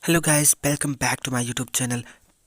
Hello guys, welcome back to my YouTube channel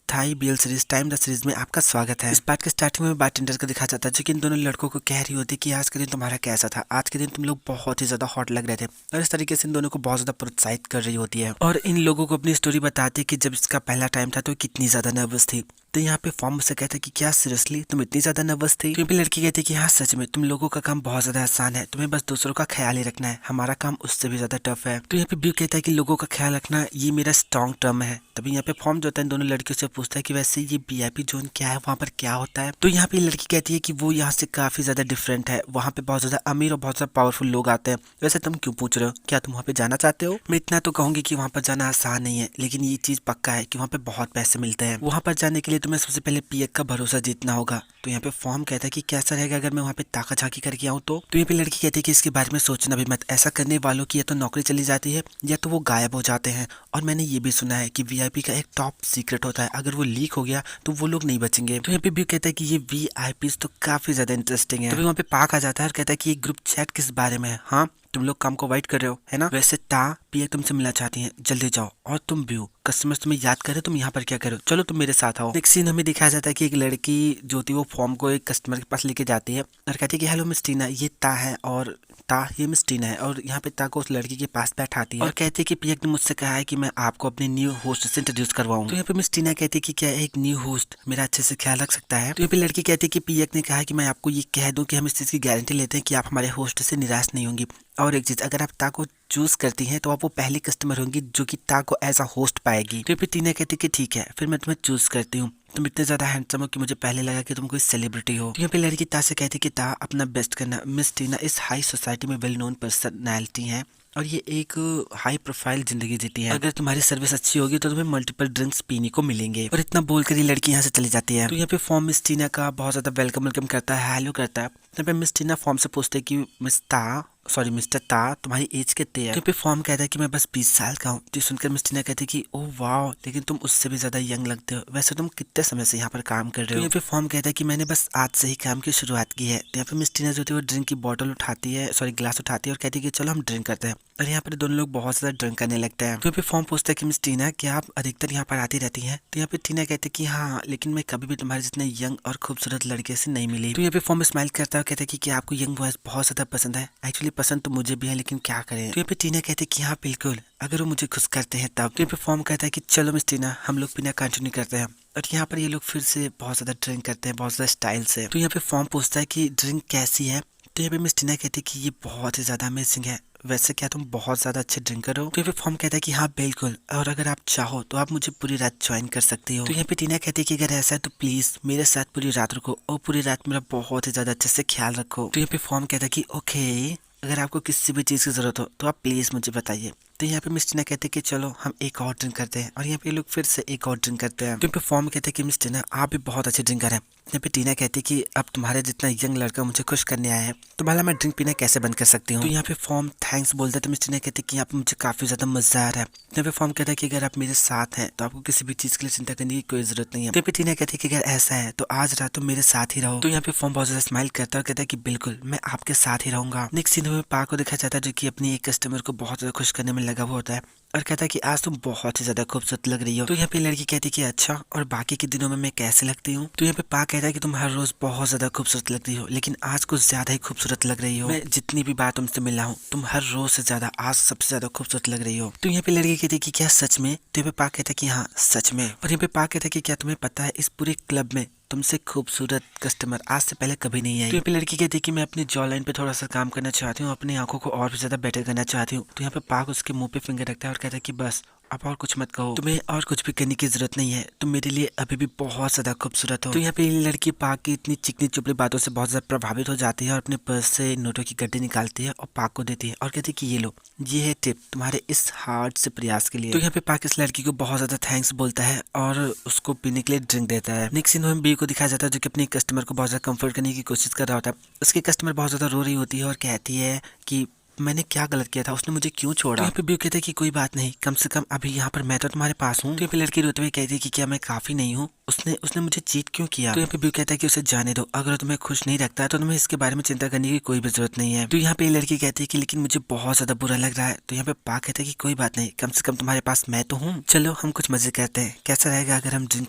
Thai BL series time the series में आपका स्वागत है। इस पार्ट के स्टार्टिंग में बारटेंडर को दिखाया जाता है जो कि इन दोनों लड़कों को कह रही होती है कि आज के दिन तुम्हारा कैसा था, आज के दिन तुम लोग बहुत ही ज्यादा हॉट लग रहे थे, और इस तरीके से इन दोनों को बहुत ज्यादा प्रोत्साहित कर रही होती है और इन लोगों को अपनी स्टोरी बताती है कि जब इसका पहला टाइम था तो कितनी ज्यादा नर्वस थी। तो यहाँ पे फॉर्म से कहते हैं कि क्या सीरियसली तुम इतनी ज्यादा नर्वस थी? क्योंकि लड़की कहती है कि हाँ सच में, तुम लोगों का काम बहुत ज्यादा आसान है, तुम्हें बस दूसरों का ख्याल ही रखना है, हमारा काम उससे भी ज्यादा टफ है। तो यहाँ पे व्यू कहता है कि लोगों का ख्याल रखना ये मेरा स्ट्रॉन्ग टर्म है। तभी यहाँ पे फॉर्म जो होता है इन दोनों लड़कियों से पूछता है कि वैसे ये वीआईपी जोन क्या है, वहाँ पर क्या होता है। तो यहाँ पे लड़की कहती है कि वो यहाँ से काफी ज्यादा डिफरेंट है, वहाँ पे बहुत ज्यादा अमीर और बहुत ज्यादा पावरफुल लोग आते हैं। वैसे तुम क्यों पूछ रहे हो, क्या तुम वहाँ पे जाना चाहते हो? मैं इतना तो कहूंगी कि वहाँ पर जाना आसान नहीं है, लेकिन ये चीज पक्का है कि वहाँ पे बहुत पैसे मिलते हैं। वहाँ पर जाने के लिए तुम्हें सबसे पहले पीएक का भरोसा जीतना होगा। तो यहाँ पे फॉर्म कहता है कि कैसा रहेगा अगर मैं वहाँ पे ताका झाकी करके आऊँ तो यहाँ पे लड़की कहती है कि इसके बारे में सोचना भी मत, ऐसा करने वालों की या तो नौकरी चली जाती है या तो वो गायब हो जाते हैं। और मैंने ये भी सुना है कि वीआईपी का एक टॉप सीक्रेट होता है, अगर वो लीक हो गया तो वो लोग नहीं बचेंगे। तो यहाँ पे भी कहता है कि ये वीआईपी तो काफी ज्यादा इंटरेस्टिंग है। तो वहाँ पे पाक आ जाता है और कहता है कि ये ग्रुप चैट किस बारे में है। हाँ, तुम लोग काम को वाइट कर रहे हो है ना? वैसे ता पिया तुमसे मिलना चाहती हैं, जल्दी जाओ। और तुम भी हो, कस्टमर्स तुम्हें याद करे, तुम यहाँ पर क्या करो, चलो तुम मेरे साथ आओ। नेक्स्ट सीन हमें दिखाया जाता है कि एक लड़की जो थी वो फॉर्म को एक कस्टमर के पास लेके जाती है और कहती है कि हेलो मिस टीना, ये ता है और ता ये मिस टीना है। और यहाँ पे ता को उस लड़की के पास बैठाती है और कहती है कि पिया ने मुझसे कहा है कि मैं आपको अपने न्यू होस्ट से इंट्रोड्यूस करवाऊं। तो यहाँ पे मिस टीना कहती है कि क्या एक न्यू होस्ट मेरा अच्छे से ख्याल रख सकता है? तो यहाँ पे लड़की कहती है कि पिया ने कहा कि मैं आपको ये कह दूं कि हम इस चीज की गारंटी लेते हैं कि आप हमारे होस्ट से निराश नहीं होंगी। और एक चीज, अगर आप ता को चूज करती हैं तो आप वो पहली कस्टमर होंगी जो कि ता को एज अ होस्ट पाएगी। तो फिर टीना कहती कि ठीक है, फिर मैं तुम्हें चूज करती हूँ, तुम इतने ज्यादा हैंडसम हो कि मुझे पहले लगा कि तुम कोई सेलिब्रिटी हो। तो यहाँ पे लड़की ता से कहती कि ता अपना बेस्ट करना, मिस टीना इस हाई सोसाइटी में वेल नोन पर्सनैलिटी है और ये एक हाई प्रोफाइल जिंदगी जीती है। अगर तुम्हारी सर्विस अच्छी होगी तो तुम्हें मल्टीपल ड्रिंक्स पीने को मिलेंगे। और इतना बोलकर ये लड़की यहाँ से चली जाती है। तो यहाँ पे फॉर्म मिस टीना का बहुत ज्यादा वेलकम करता है, हेलो करता है। यहाँ पे मिस टीना फॉर्म से पूछते है कि मिस्टर ता तुम्हारी एज कितनी है? तो पे फॉर्म कहता है कि मैं बस 20 साल का हूँ। तो सुनकर मिस टीना कहती है कि ओह वाह, लेकिन तुम उससे भी ज्यादा यंग लगते हो, वैसे तुम कितने समय से यहाँ पर काम कर रहे हो? तो यहाँ पे फॉर्म कहता है कि मैंने बस आज से ही काम की शुरुआत की है। तो यहाँ पे मिस टीना जो थी वो ड्रिंक की बोतल उठाती है, ग्लास उठाती है और कहती है कि चलो हम ड्रिंक करते हैं। और यहाँ पर दोनों लोग बहुत ज्यादा ड्रिंक करने लगते हैं। तो यहाँ पे फॉर्म पूछता है कि मिस टीना क्या आप अधिकतर यहाँ पर आती रहती हैं? तो यहाँ पे टीना कहती है कि हाँ, लेकिन मैं कभी भी तुम्हारे जितने यंग और खूबसूरत लड़के से नहीं मिली। तो यहाँ पे फॉर्म स्माइल करता है और कहता है कि क्या आपको यंग बॉयज बहुत ज्यादा पसंद है? एक्चुअली पसंद तो मुझे भी है, लेकिन क्या करें। तो यहाँ पे टीना कहते हैं कि हाँ बिल्कुल, अगर वो मुझे खुश करते हैं तब। तो यहाँ पे फॉर्म कहता है कि चलो मिस टीना हम लोग पीना कंटिन्यू करते हैं। और यहाँ पर ये लोग फिर से बहुत ज्यादा ड्रिंक करते हैं, बहुत ज्यादा स्टाइल से। तो यहाँ पे फॉर्म पूछता है कि ड्रिंक कैसी है? तो यहाँ पे मिस टीना कहती है कि ये बहुत ही ज्यादा अमेजिंग है, वैसे क्या तुम बहुत ज्यादा अच्छे ड्रिंकर हो? तो यहाँ पे फॉर्म कहता है कि हाँ बिल्कुल, और अगर आप चाहो तो आप मुझे पूरी रात ज्वाइन कर सकती हो। तो यहाँ पे टीना कहती है कि अगर ऐसा है तो प्लीज मेरे साथ पूरी रात रुको और पूरी रात मेरा बहुत ही ज्यादा अच्छे से ख्याल रखो। तो यहाँ पे फॉर्म कहता है कि ओके, अगर आपको किसी भी चीज की जरूरत हो तो आप प्लीज मुझे बताइए। तो यहाँ पे मिस टीना कहते हैं कि चलो हम एक और ड्रिंक करते हैं, और यहाँ पे लोग फिर से एक और ड्रिंक करते हैं। तो यहाँ पे फॉर्म कहते हैं कि मिस टीना आप भी बहुत अच्छे ड्रिंकर हैं। यहाँ पे टीना कहती है कि अब तुम्हारे जितना यंग लड़का मुझे खुश करने आया है तो भला मैं ड्रिंक पीना कैसे बंद कर सकती हूँ? तो यहाँ पे फॉर्म थैंक्स बोलता है। तो मिस टीना कहती है कि यहाँ पे मुझे काफी ज्यादा मजा आ रहा है। यहाँ पे फॉर्म कहता है कि अगर आप मेरे साथ हैं तो आपको किसी भी चीज के लिए चिंता करने की कोई जरूरत नहीं है। तो यहाँ पे टीना कहती है कि अगर ऐसा है तो आज रात तो मेरे साथ ही रहो। तो यहाँ पे फॉर्म बहुत ज्यादा स्माइल करता है और कहता है कि बिल्कुल मैं आपके साथ ही रहूंगा। नेक्स्ट सीन में पार्क को दिखाया जाता है जो कि अपनी एक कस्टमर को बहुत ज्यादा खुश करने में लगा हुआ होता है और कहता है कि आज तुम बहुत ही ज्यादा खूबसूरत लग रही हो। तो यहाँ पे लड़की कहती है कि अच्छा, और बाकी के दिनों में मैं कैसे लगती हूँ? तो यहाँ पे पा कहता है कि तुम हर रोज बहुत ज्यादा खूबसूरत लगती हो, लेकिन आज कुछ ज्यादा ही खूबसूरत लग रही हो। मैं जितनी भी बार तुमसे मिला हूँ तुम हर रोज से ज्यादा आज सबसे ज्यादा खूबसूरत लग रही हो। तो यहाँ पे लड़की कहती है कि क्या सच में? तो यहाँ पे पा कहता है कि हाँ सच में। और यहाँ पे पा कहता है कि क्या तुम्हें पता है इस पूरे क्लब में तुमसे खूबसूरत कस्टमर आज से पहले कभी नहीं आई? तो यहाँ पे लड़की कहती है कि मैं अपनी जॉ लाइन पे थोड़ा सा काम करना चाहती हूँ, अपनी आंखों को और भी ज्यादा बेटर करना चाहती हूँ। तो यहाँ पे पाक उसके मुंह पे फिंगर रखता है और कहता है कि बस अब और कुछ मत कहो, तुम्हें और कुछ भी करने की जरूरत नहीं है, तुम मेरे लिए अभी भी बहुत ज्यादा खूबसूरत हो। तो यहाँ पे लड़की पाक की इतनी चिकनी चुपड़ी बातों से बहुत ज्यादा प्रभावित हो जाती है और अपने पर्स से नोटों की गड्डी निकालती है और पाक को देती है और कहती है कि ये लो, ये है टिप तुम्हारे इस हार्ड से प्रयास के लिए। तो यहाँ पे पाक इस लड़की को बहुत ज्यादा थैंक्स बोलता है और उसको पीने के लिए ड्रिंक देता है। नेक्स्ट सीन में बी को दिखाया जाता है जो कि अपने कस्टमर को बहुत ज्यादा कंफर्ट करने की कोशिश कर रहा होता है। उसकी कस्टमर बहुत ज्यादा रो रही होती है और कहती है कि मैंने क्या गलत किया था, उसने मुझे क्यों छोड़ा? तो यहाँ पे भी कहते हैं कि कोई बात नहीं, कम से कम अभी यहाँ पर मैं तो तुम्हारे पास हूँ। तो यहाँ पे लड़की रोते हुए कहती है कि क्या मैं काफी नहीं हूँ? उसने उसने मुझे चीट क्यों किया। तो यहाँ पे व्यू कहता है कि उसे जाने दो, अगर तुम्हें खुश नहीं रखता तो तुम्हें इसके बारे में चिंता करने की कोई भी जरूरत नहीं है। तो यहाँ पे ये लड़की कहती है कि लेकिन मुझे बहुत ज्यादा बुरा लग रहा है। तो यहाँ पे पा कहता है कि कोई बात नहीं, कम से कम तुम्हारे पास मैं तो हूँ, चलो हम कुछ मजे करते हैं। कैसा रहेगा अगर हम ड्रिंक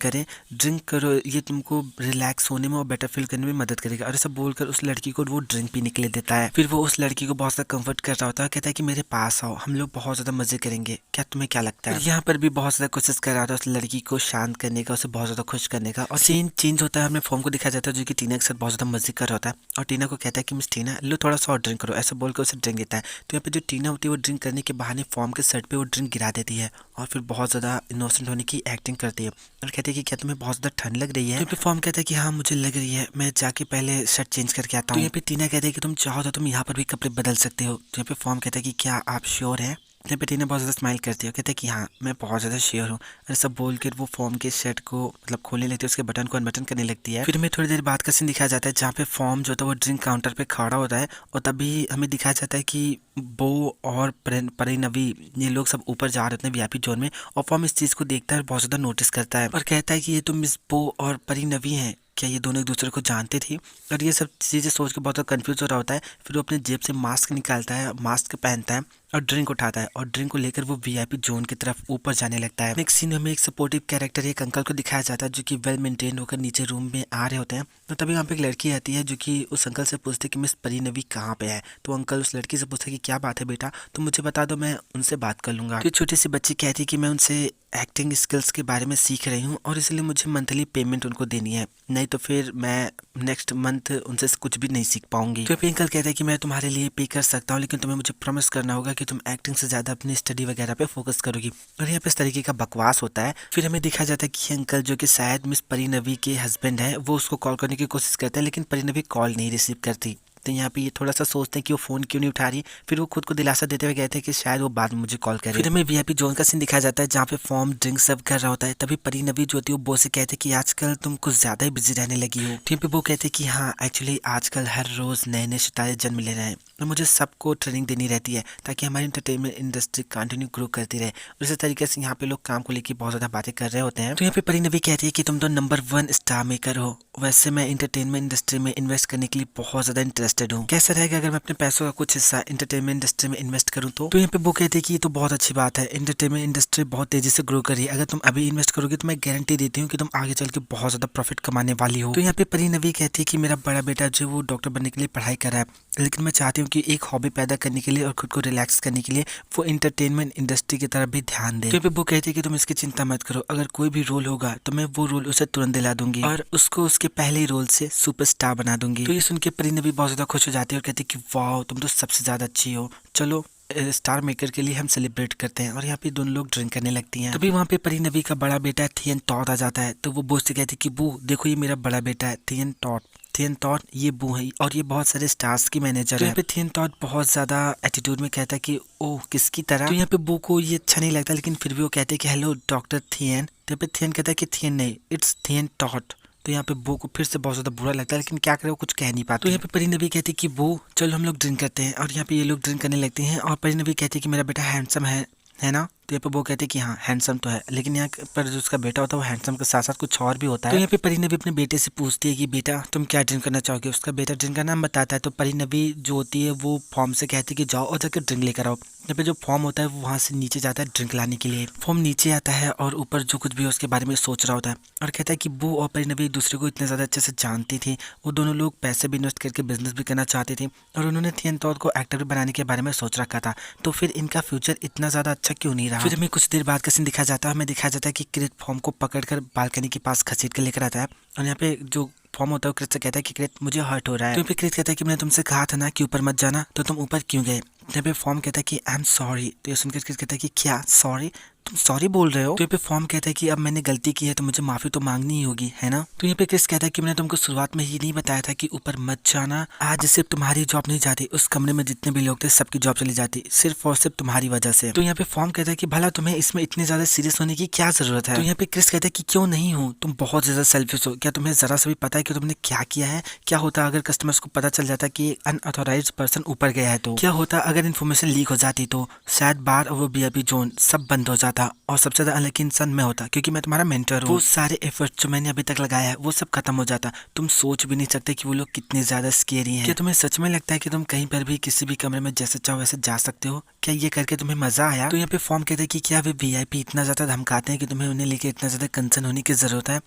करें? ड्रिंक करो, ये तुमको रिलैक्स होने में और बेटर फील करने में मदद करेगा। और ऐसा बोलकर उस लड़की को वो ड्रिंक पीने के लिए देता है। फिर वो उस लड़की को बहुत ज्यादा कंफर्ट कर रहा होता है, कहता है कि मेरे पास आओ, हम लोग बहुत ज्यादा मजे करेंगे, क्या तुम्हें क्या लगता है। यहाँ पर भी बहुत ज्यादा कोशिश कर रहा था उस लड़की को शांत करने का, उसे बहुत ज्यादा खुश करने का। और सीन चेंज होता है, हमें फॉर्म को दिखाया जाता है जो कि टीना के साथ बहुत ज्यादा मजे कर रहा होता है। और टीना को कहता है कि मिस टीना लो थोड़ा सा और ड्रिंक करो, ऐसा बोलकर उसे ड्रिंक देता है। तो यहाँ पे जो टीना होती है वो ड्रिंक करने के बहाने फॉर्म के शर्ट पे वो ड्रिंक गिरा देती है और फिर बहुत ज्यादा इनोसेंट होने की एक्टिंग करती है और कहती है कि क्या तुम्हें बहुत ज्यादा ठंड लग रही है। तो फॉर्म कहता है कि हाँ मुझे लग रही है, मैं जाके पहले शर्ट चेंज करके आता हूँ। तो यहाँ पे टीना कहती है कि तुम चाहो तो तुम यहाँ पर भी कपड़े बदल सकते हो। तो यहाँ पे फॉर्म कहता है कि क्या आप श्योर हैं। यहाँ पे टीना बहुत ज़्यादा स्माइल करती है, कहते हैं कि हाँ मैं बहुत ज़्यादा श्योर हूँ। और सब बोल कर वो फॉर्म के शर्ट को मतलब खोलने लगती है, उसके बटन को अनबटन करने लगती है। फिर हमें थोड़ी देर बाद का सीन दिखाया जाता है जहाँ पे फॉर्म जो था वो ड्रिंक काउंटर पे खड़ा होता है और तभी हमें दिखाया जाता है कि बो और परिणवी ये लोग सब ऊपर जा रहे होते हैं वीआईपी जोन में। और फॉर्म इस चीज़ को देखता है और बहुत ज़्यादा नोटिस करता है और कहता है कि ये तो मिस बो और परिणवी हैं, क्या ये दोनों एक दूसरे को जानते थे। और ये सब चीज़ें सोच के बहुत ज़्यादा कंफ्यूज हो रहा होता है। फिर वो अपने जेब से मास्क निकालता है, मास्क पहनता है और ड्रिंक उठाता है और ड्रिंक को लेकर वो वीआईपी जोन की तरफ ऊपर जाने लगता है। नेक्स्ट सीन में एक सपोर्टिव कैरेक्टर एक अंकल को दिखाया जाता है जो कि वेल मेंटेन होकर नीचे रूम में आ रहे होते हैं। तो तभी वहाँ पे एक लड़की आती है जो कि उस अंकल से पूछती है कि मिस परिणवी कहाँ पे है। तो अंकल उस लड़की से पूछता है कि क्या बात है बेटा, तो मुझे बता दो, मैं उनसे बात कर लूँगा। तो छोटी सी बच्ची कहती है कि मैं उनसे एक्टिंग स्किल्स के बारे में सीख रही हूँ और इसलिए मुझे मंथली पेमेंट उनको देनी है, नहीं तो फिर मैं नेक्स्ट मंथ उनसे कुछ भी नहीं सीख पाऊंगी। तो अंकल कहते हैं कि मैं तुम्हारे लिए पे कर सकता हूँ, लेकिन तुम्हें मुझे प्रॉमिस करना होगा कि तुम एक्टिंग से ज़्यादा अपनी स्टडी वगैरह पे फोकस करोगी। और यहाँ पे इस तरीके का बकवास होता है। फिर हमें दिखा जाता है कि अंकल जो कि शायद मिस परिणवी के हस्बैंड है, वो उसको कॉल करने की कोशिश करते हैं लेकिन परिणवी कॉल नहीं रिसीव करती। तो यहाँ पे ये थोड़ा सा सोचते हैं कि वो फ़ोन क्यों नहीं उठा रही। फिर वो खुद को दिलासा देते हुए कहते हैं कि शायद वो बाद में मुझे कॉल करे। फिर हमें वीआईपी जोन का सीन दिखाया जाता है जहाँ पे फॉर्म ड्रिंक सर्व कर रहा होता है। तभी परिणवी जो होती है वो बॉस से कहते हैं कि आजकल तुम कुछ ज़्यादा ही बिजी रहने लगी हो। फिर पे वो कहते हैं कि हाँ एक्चुअली आजकल हर रोज़ नए नए सितारे जन्म ले रहे हैं और मुझे सबको ट्रेनिंग देनी रहती है ताकि हमारी इंटरटेनमेंट इंडस्ट्री कंटिन्यू ग्रो करती रहे। और इसी तरीके से यहाँ पे लोग काम को लेकर बहुत ज़्यादा बातें कर रहे होते हैं। तो यहाँ पे परिणवी कहती है कि तुम तो नंबर 1 स्टार मेकर हो, वैसे मैं इंटरटेनमेंट इंडस्ट्री में इन्वेस्ट करने के लिए बहुत ज़्यादा इंटरेस्टेड हूँ, कैसा रहेगा अगर मैं अपने पैसों का कुछ हिस्सा इंटरटेनमेंट इंडस्ट्री में इन्वेस्ट करूँ। तो यहाँ पे वो कहते हैं कि ये तो बहुत अच्छी बात है, इंटरटेनमेंट इंडस्ट्री बहुत तेजी से ग्रो कर रही है, अगर तुम अभी इन्वेस्ट करोगे तो मैं गारंटी देती हूँ कि तुम आगे चल के बहुत ज़्यादा प्रॉफिट कमाने वाली हो। तो यहाँ पे परिणवी कहती है कि मेरा बड़ा बेटा जो वो डॉक्टर बनने के लिए पढ़ाई कर रहा है, लेकिन मैं चाहती हूँ कि एक हॉबी पैदा करने के लिए और खुद को रिलैक्स करने के लिए वो इंटरटेनमेंट इंडस्ट्री की तरफ भी ध्यान दे। तो वो कहती है कि तुम इसकी चिंता मत करो, अगर कोई भी रोल होगा तो मैं वो रोल उसे तुरंत दिला दूंगी और उसको उसके पहले ही रोल से सुपरस्टार बना दूंगी। तो ये सुन के परिणवी बहुत ज्यादा खुश हो जाती है और कहती है कि वाह तुम तो सबसे ज्यादा अच्छी हो, चलो स्टार मेकर के लिए हम सेलिब्रेट करते हैं। और यहाँ पे दोनों लोग ड्रिंक करने लगती हैं। तभी वहाँ पे परिणवी का बड़ा बेटा थियन टॉट आ जाता है। तो वो बॉस से कहती है कि बू देखो ये मेरा बड़ा बेटा है थियन टॉट। थियन टॉट ये बू है और ये बहुत सारे स्टार्स की मैनेजर है। यहाँ पे थियन टॉट बहुत ज्यादा एटीट्यूड में कहता है कि ओह किसकी तरह। तो यहाँ पे बू को ये अच्छा नहीं लगता, लेकिन फिर भी वो कहते हैं कि हेलो डॉक्टर थियन। तो यहाँ पे थियन कहता है कि थियन नहीं, इट्स थियन टॉट। तो यहाँ पे बो को फिर से बहुत ज्यादा बुरा लगता है, लेकिन क्या करे वो कुछ कह नहीं पाता। तो यहाँ पे परिणवी कहती है कि बो चलो हम लोग ड्रिंक करते हैं। और यहाँ पे ये लोग ड्रिंक करने लगते हैं और परिणवी कहती है कि मेरा बेटा हैंडसम है ना। तो यहाँ पे वो कहते हैं कि हाँ हैंडसम तो है, लेकिन यहाँ पर जो उसका बेटा होता है वो हैंडसम के साथ साथ कुछ और भी होता है। तो यहाँ पे परिणवी अपने बेटे से पूछती है कि बेटा तुम क्या ड्रिंक करना चाहोगे। उसका बेटा ड्रिंक का नाम बताता है। तो परिणवी जो होती है वो फॉर्म से कहती है कि जाओ और जाकर ड्रिंक लेकर आओ। यहाँ पे जो फॉर्म होता है वो वहाँ से नीचे जाता है ड्रिंक लाने के लिए। फॉर्म नीचे आता है और ऊपर जो कुछ भी उसके बारे में सोच रहा होता है और कहता है कि वो और परिणवी एक दूसरे को इतने ज़्यादा अच्छे से जानती थी, वो दोनों लोग पैसे भी इन्वेस्ट करके बिजनेस भी करना चाहते थे और उन्होंने थियन टॉट को एक्टर भी बनाने के बारे में सोच रखा था। तो फिर इनका फ्यूचर इतना ज़्यादा अच्छा क्यों नहीं रहा। फिर हमें कुछ देर बाद का सीन दिखाया जाता है। हमें दिखाया जाता है कि क्रित फॉर्म को पकड़कर बालकनी के पास घसीट कर लेकर आता है और यहाँ पे जो फॉर्म होता है क्रित से कहता है कि क्रित मुझे हर्ट हो रहा है। तो फिर क्रित कहता है कि मैंने तुमसे कहा था ना कि ऊपर मत जाना, तो तुम ऊपर क्यों गए। यहाँ पे फॉर्म कहता है कि आई एम सॉरी। तो ये सुनकर क्रित कहता है कि क्या सॉरी, तुम सॉरी बोल रहे हो। तो यहाँ पे फॉर्म कहता है कि अब मैंने गलती की है तो मुझे माफी तो मांगनी ही होगी है ना। तो यहाँ पे क्रिस कहता है कि मैंने तुमको शुरुआत में ये नहीं बताया था कि ऊपर मत जाना, आज सिर्फ तुम्हारी जॉब नहीं जाती, उस कमरे में जितने भी लोग थे सबकी जॉब चली जाती, सिर्फ और सिर्फ तुम्हारी वजह से। तो यहाँ पे फॉर्म कहता है कि भला तुम्हें इसमें इतने ज्यादा सीरियस होने की क्या जरूरत है। तो यहाँ पे क्रिस कहता है कि क्यों नहीं हूँ, तुम बहुत ज्यादा सेल्फिश हो, क्या तुम्हें जरा सा भी पता है कि तुमने क्या किया है। क्या होता अगर कस्टमर्स को पता चल जाता कि अनऑथोराइज्ड पर्सन ऊपर गया है, तो क्या होता अगर अगर इन्फॉर्मेशन लीक हो जाती तो शायद बार और वो वीआईपी जोन सब बंद हो जाता और सबसे ज्यादा अनलकी इंसान मैं होता, क्योंकि मैं तुम्हारा मेंटर हूँ। वो सारे एफर्ट्स जो मैंने अभी तक लगाया है वो सब खत्म हो जाता। तुम सोच भी नहीं सकते कि वो लोग कितने ज्यादा स्केरी हैं। क्या तुम्हें सच में लगता है कि तुम कहीं पर भी किसी भी कमरे में जैसे चाहो वैसे जा सकते हो? क्या ये करके तुम्हें मजा आया? तो यहाँ पे फॉर्म कहते हैं कि क्या वे वीआईपी इतना ज्यादा धमकाते हैं कि तुम्हें उन्हें लेके इतना ज्यादा कंसर्न होने की जरूरत है?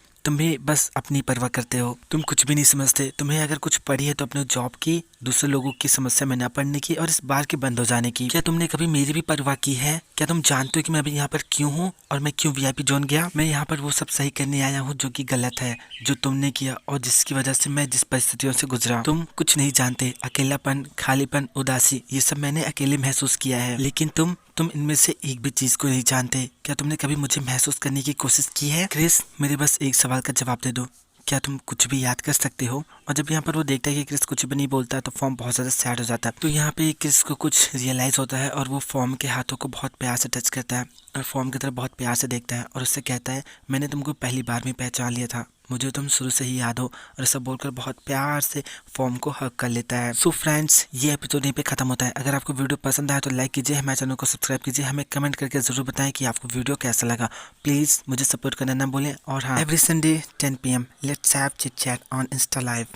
तुम भी बस अपनी परवाह करते हो, तुम कुछ भी नहीं समझते। तुम्हें अगर कुछ पड़ी है तो अपने जॉब की, दूसरे लोगों की समस्या में न पड़ने की और इस बार के बंद हो जाने की। क्या तुमने कभी मेरी भी परवाह की है? क्या तुम जानते हो कि मैं अभी यहाँ पर क्यों हूँ और मैं क्यों वीआईपी जोन गया? मैं यहाँ पर वो सब सही करने आया हूँ जो कि गलत है, जो तुमने किया और जिसकी वजह से मैं जिस परिस्थितियों से गुजरा। तुम कुछ नहीं जानते। अकेलापन, खालीपन, उदासी, ये सब मैंने अकेले महसूस किया है, लेकिन तुम इनमें से एक भी चीज को नहीं जानते। क्या तुमने कभी मुझे महसूस करने की कोशिश की है? क्रिस, मेरे बस एक सवाल का जवाब दे दो, क्या तुम कुछ भी याद कर सकते हो? और जब यहाँ पर वो देखता है कि क्रिस कुछ भी नहीं बोलता है तो फॉर्म बहुत ज़्यादा सैड हो जाता है। तो यहाँ पे क्रिस को कुछ रियलाइज़ होता है और वो फॉर्म के हाथों को बहुत प्यार से टच करता है और फॉर्म की तरफ बहुत प्यार से देखता है और उससे कहता है, मैंने तुमको पहली बार में पहचान लिया था, मुझे तुम शुरू से ही याद हो। और ऐसा बोलकर बहुत प्यार से फॉर्म को हग कर लेता है। सो फ्रेंड्स, ये एपिसोड यहीं पे खत्म होता है। अगर आपको वीडियो पसंद आया तो लाइक कीजिए, हमारे चैनल को सब्सक्राइब कीजिए, हमें कमेंट करके जरूर बताएं कि आपको वीडियो कैसा लगा। प्लीज़ मुझे सपोर्ट करना ना भूलें। और हाँ, every Sunday 10 PM let's have chit chat on Insta live.